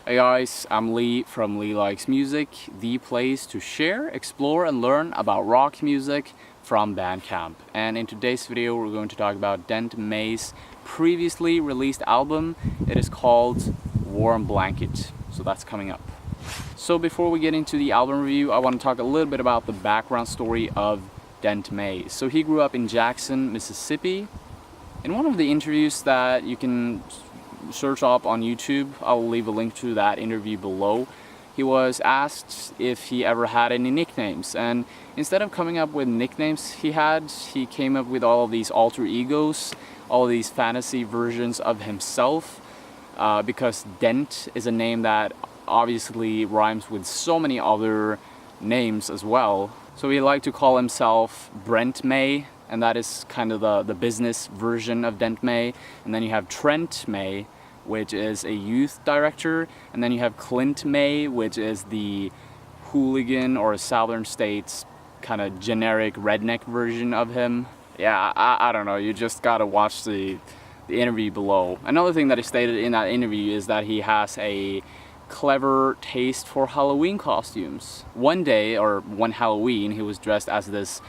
Hey guys, I'm Lee from Lee Likes Music, the place to share, explore and learn about rock music from Bandcamp. And in today's video we're going to talk about Dent May's previously released album. It is called Warm Blanket, so that's coming up. So before we get into the album review, I want to talk a little bit about the background story of Dent May. So he grew up in Jackson, Mississippi. In one of the interviews that you can search up on YouTube, I'll leave a link to that interview below, he was asked if he ever had any nicknames, and instead of coming up with nicknames he came up with all of these alter egos, all of these fantasy versions of himself, because Dent is a name that obviously rhymes with so many other names as well. So he liked to call himself Brent May, and that is kind of the business version of Dent May. And then you have Trent May, which is a youth director, and then you have Clint May, which is the hooligan or Southern States kind of generic redneck version of him. Yeah, I don't know, you just gotta watch the interview below. Another thing that he stated in that interview is that he has a clever taste for Halloween costumes. One day, or one Halloween, he was dressed as this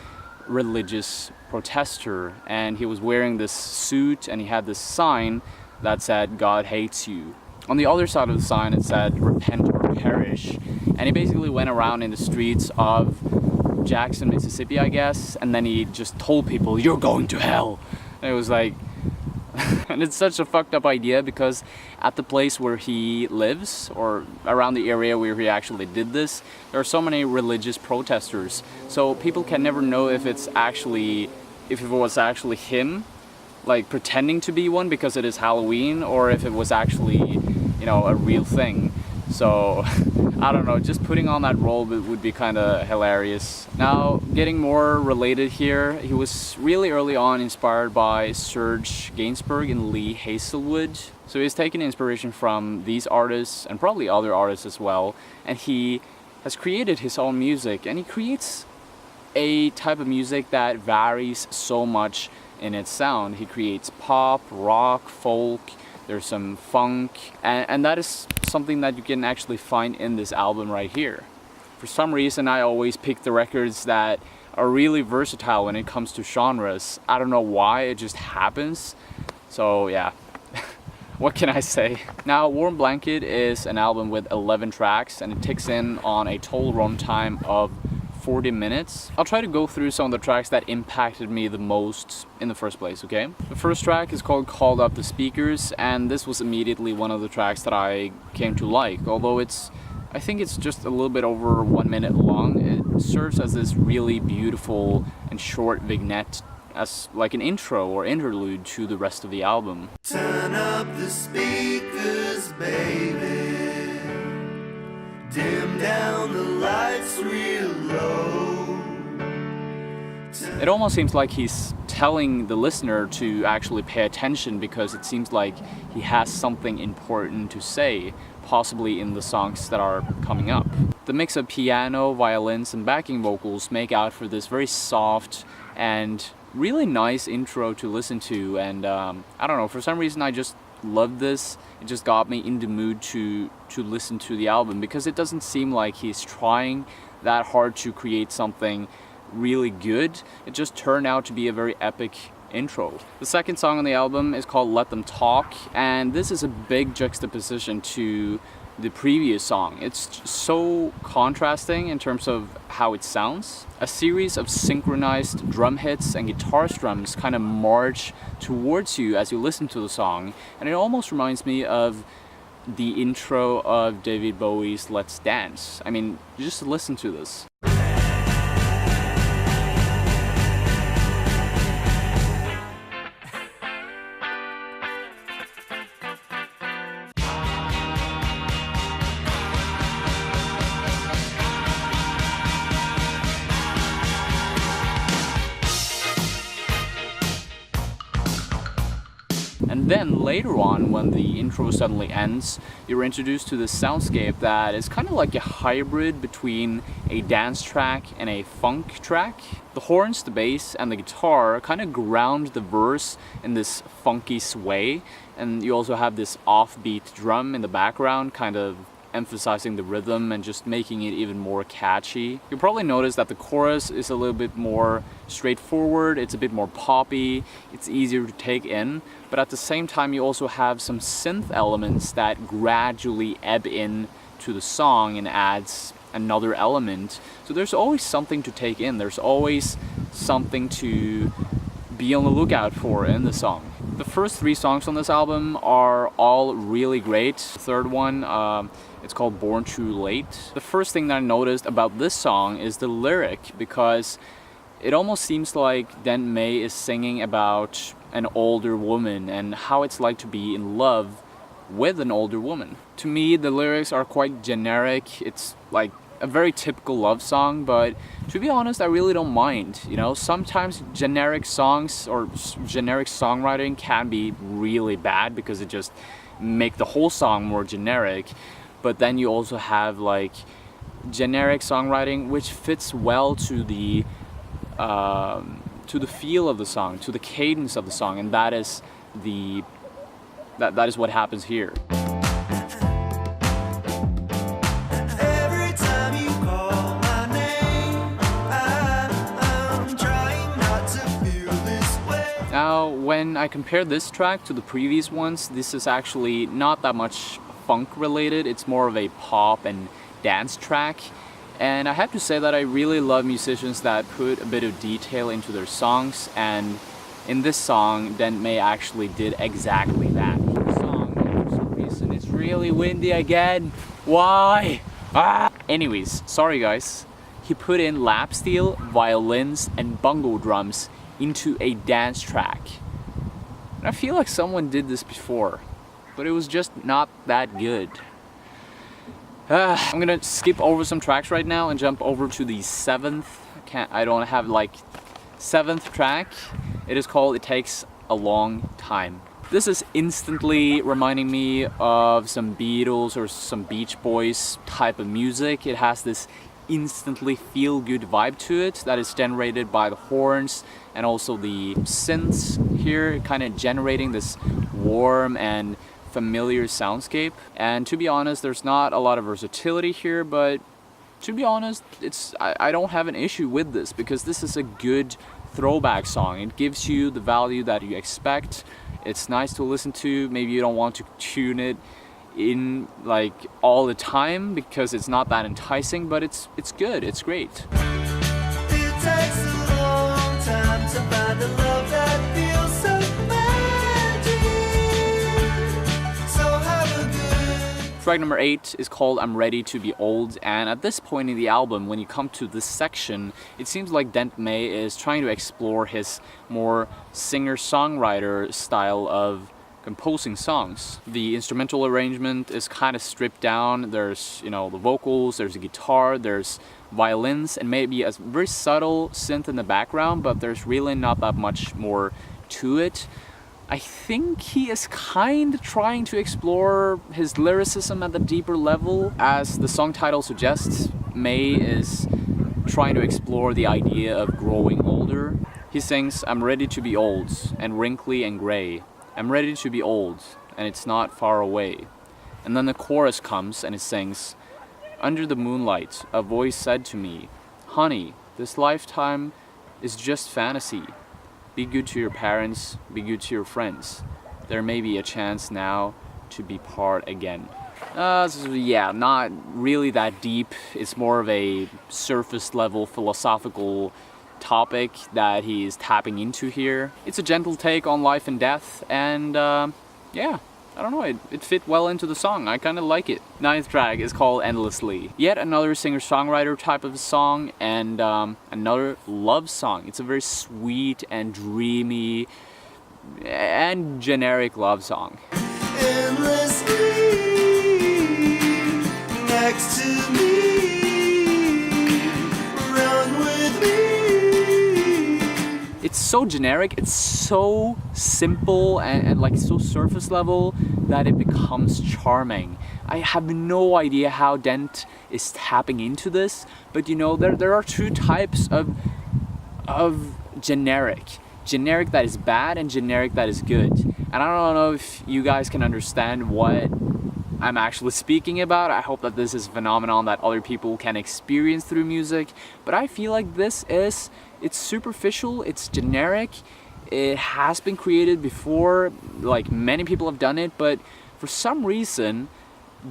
religious protester, and he was wearing this suit and he had this sign that said "God hates you." On the other side of the sign it said "Repent or perish," and he basically went around in the streets of Jackson, Mississippi, I guess, and then he just told people, "You're going to hell." And it was like and it's such a fucked up idea, because at the place where he lives, or around the area where he actually did this, there are so many religious protesters, so people can never know if it was actually him, like pretending to be one because it is Halloween, or if it was actually, you know, a real thing. So I don't know, just putting on that role would be kind of hilarious. Now, getting more related here, he was really early on inspired by Serge Gainsbourg and Lee Hazelwood. So he's taken inspiration from these artists and probably other artists as well, and he has created his own music, and he creates a type of music that varies so much in its sound. He creates pop, rock, folk, there's some funk, and that is something that you can actually find in this album right here. For some reason I always pick the records that are really versatile when it comes to genres. I don't know why, it just happens. So yeah, what can I say? Now, Warm Blanket is an album with 11 tracks, and it ticks in on a total runtime of 40 minutes. I'll try to go through some of the tracks that impacted me the most in the first place, okay? The first track is called Called Up the Speakers, and this was immediately one of the tracks that I came to like. Although I think it's just a little bit over 1 minute long, it serves as this really beautiful and short vignette, as like an intro or interlude to the rest of the album. Turn up the speakers, baby. Dim down the lights real low. It almost seems like he's telling the listener to actually pay attention, because it seems like he has something important to say, possibly in the songs that are coming up. The mix of piano, violins, and backing vocals make out for this very soft and really nice intro to listen to, and I don't know, for some reason I just loved this. It just got me in the mood to listen to the album, because it doesn't seem like he's trying that hard to create something really good. It just turned out to be a very epic intro. The second song on the album is called Let Them Talk, and this is a big juxtaposition to the previous song. It's so contrasting in terms of how it sounds. A series of synchronized drum hits and guitar strums kind of march towards you as you listen to the song, and it almost reminds me of the intro of David Bowie's Let's Dance. I mean, just listen to this. And then later on, when the intro suddenly ends, you're introduced to this soundscape that is kind of like a hybrid between a dance track and a funk track. The horns, the bass, and the guitar kind of ground the verse in this funky sway, and you also have this offbeat drum in the background, kind of emphasizing the rhythm and just making it even more catchy. You'll probably notice that the chorus is a little bit more straightforward, it's a bit more poppy, it's easier to take in, but at the same time you also have some synth elements that gradually ebb in to the song and adds another element. So there's always something to take in, there's always something to be on the lookout for in the song. The first 3 songs on this album are all really great. The third one, it's called Born Too Late. The first thing that I noticed about this song is the lyric, because it almost seems like Dent May is singing about an older woman and how it's like to be in love with an older woman. To me, the lyrics are quite generic. It's like a very typical love song, but to be honest, I really don't mind. You know, sometimes generic songs or generic songwriting can be really bad because it just make the whole song more generic. But then you also have like generic songwriting which fits well to the feel of the song, to the cadence of the song, and that is what happens here. Now, when I compare this track to the previous ones, this is actually not that much funk related. It's more of a pop and dance track. And I have to say that I really love musicians that put a bit of detail into their songs, and in this song, Dent May actually did exactly that. The song, for some reason, it's really windy again. Why? Anyways, sorry guys. He put in lap steel, violins, and bongo drums into a dance track. And I feel like someone did this before, but it was just not that good. I'm gonna skip over some tracks right now and jump over to the 7th. I don't have like 7th track. It is called It Takes a Long Time. This is instantly reminding me of some Beatles or some Beach Boys type of music. It has this instantly feel-good vibe to it that is generated by the horns and also the synths here, kind of generating this warm and familiar soundscape. And to be honest, there's not a lot of versatility here, but to be honest, I don't have an issue with this because this is a good throwback song. It gives you the value that you expect. It's nice to listen to. Maybe you don't want to tune it in like all the time because it's not that enticing, but it's good, it's great. It takes a long time to find a love that feels so magic. So have a good. Track number 8 is called I'm Ready to Be Old, and at this point in the album, when you come to this section, it seems like Dent May is trying to explore his more singer-songwriter style of composing songs. The instrumental arrangement is kind of stripped down. There's, you know, the vocals, there's a guitar, there's violins, and maybe a very subtle synth in the background, but there's really not that much more to it. I think he is kind of trying to explore his lyricism at the deeper level. As the song title suggests, May is trying to explore the idea of growing older. He sings, I'm ready to be old and wrinkly and gray. I'm ready to be old, and it's not far away. And then the chorus comes and it sings, under the moonlight, a voice said to me, honey, this lifetime is just fantasy. Be good to your parents, be good to your friends. There may be a chance now to be part again. So yeah, not really that deep. It's more of a surface level philosophical topic that he's tapping into here. It's a gentle take on life and death, and yeah, I don't know, it fit well into the song. I kind of like it. 9th track is called Endlessly. Yet another singer-songwriter type of song, and another love song. It's a very sweet and dreamy and generic love song. Endlessly next to me. It's so generic, it's so simple and like so surface level that it becomes charming. I have no idea how Dent is tapping into this, but you know, there are two types of generic. Generic that is bad and generic that is good. And I don't know if you guys can understand what I'm actually speaking about. I hope that this is a phenomenon that other people can experience through music, but I feel like it's superficial, it's generic, it has been created before, like many people have done it, but for some reason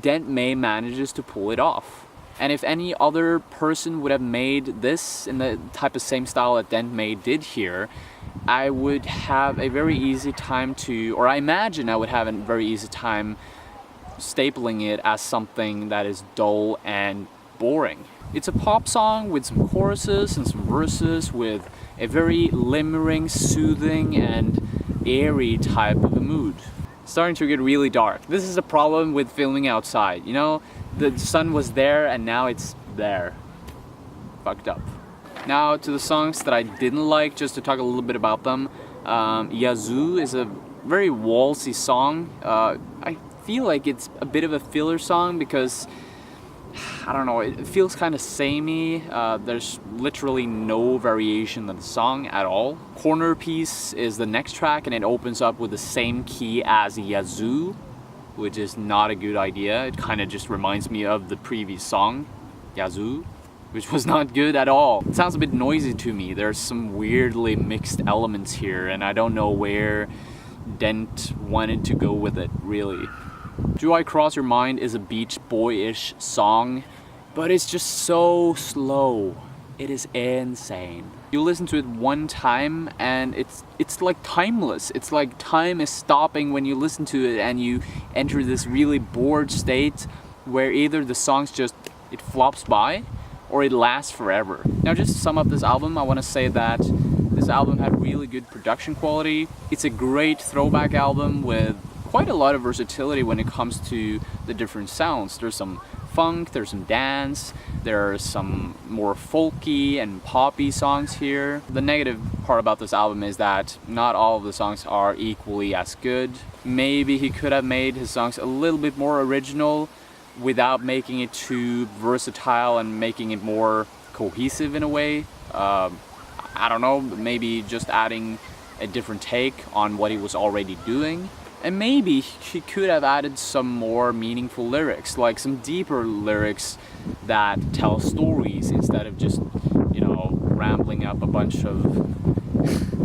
Dent May manages to pull it off. And if any other person would have made this in the type of same style that Dent May did here, I would have a very easy time or I imagine I would have a very easy time stapling it as something that is dull and boring. It's a pop song with some choruses and some verses with a very limmering, soothing and airy type of a mood. Starting to get really dark. This is a problem with filming outside, you know? The sun was there and now it's there. Fucked up. Now to the songs that I didn't like, just to talk a little bit about them. Yazoo is a very waltzy song. I feel like it's a bit of a filler song because, I don't know, it feels kind of samey. There's literally no variation in the song at all. Cornerpiece is the next track and it opens up with the same key as Yazoo, which is not a good idea. It kind of just reminds me of the previous song, Yazoo, which was not good at all. It sounds a bit noisy to me. There's some weirdly mixed elements here and I don't know where Dent wanted to go with it, really. Do I Cross Your Mind is a Beach Boy-ish song, but it's just so slow. It is insane. You listen to it one time and it's like timeless. It's like time is stopping when you listen to it and you enter this really bored state where either the song's just, it flops by or it lasts forever. Now just to sum up this album, I want to say that this album had really good production quality. It's a great throwback album with quite a lot of versatility when it comes to the different sounds. There's some funk, there's some dance, there are some more folky and poppy songs here. The negative part about this album is that not all of the songs are equally as good. Maybe he could have made his songs a little bit more original without making it too versatile and making it more cohesive in a way. I don't know, maybe just adding a different take on what he was already doing. And maybe he could have added some more meaningful lyrics, like some deeper lyrics that tell stories instead of just, you know, rambling up a bunch of,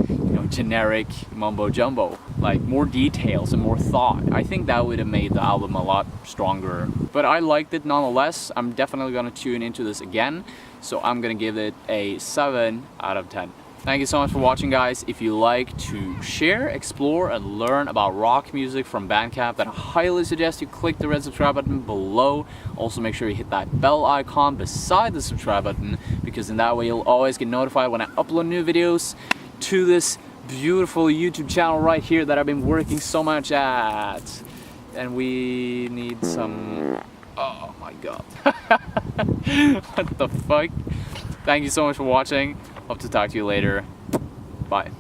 you know, generic mumbo jumbo. Like more details and more thought. I think that would have made the album a lot stronger. But I liked it nonetheless. I'm definitely gonna tune into this again. So I'm gonna give it a 7 out of 10. Thank you so much for watching, guys. If you like to share, explore, and learn about rock music from Bandcamp, then I highly suggest you click the red subscribe button below. Also make sure you hit that bell icon beside the subscribe button, because in that way you'll always get notified when I upload new videos to this beautiful YouTube channel right here that I've been working so much at. And we need some... oh my god. What the fuck? Thank you so much for watching. Hope to talk to you later. Bye.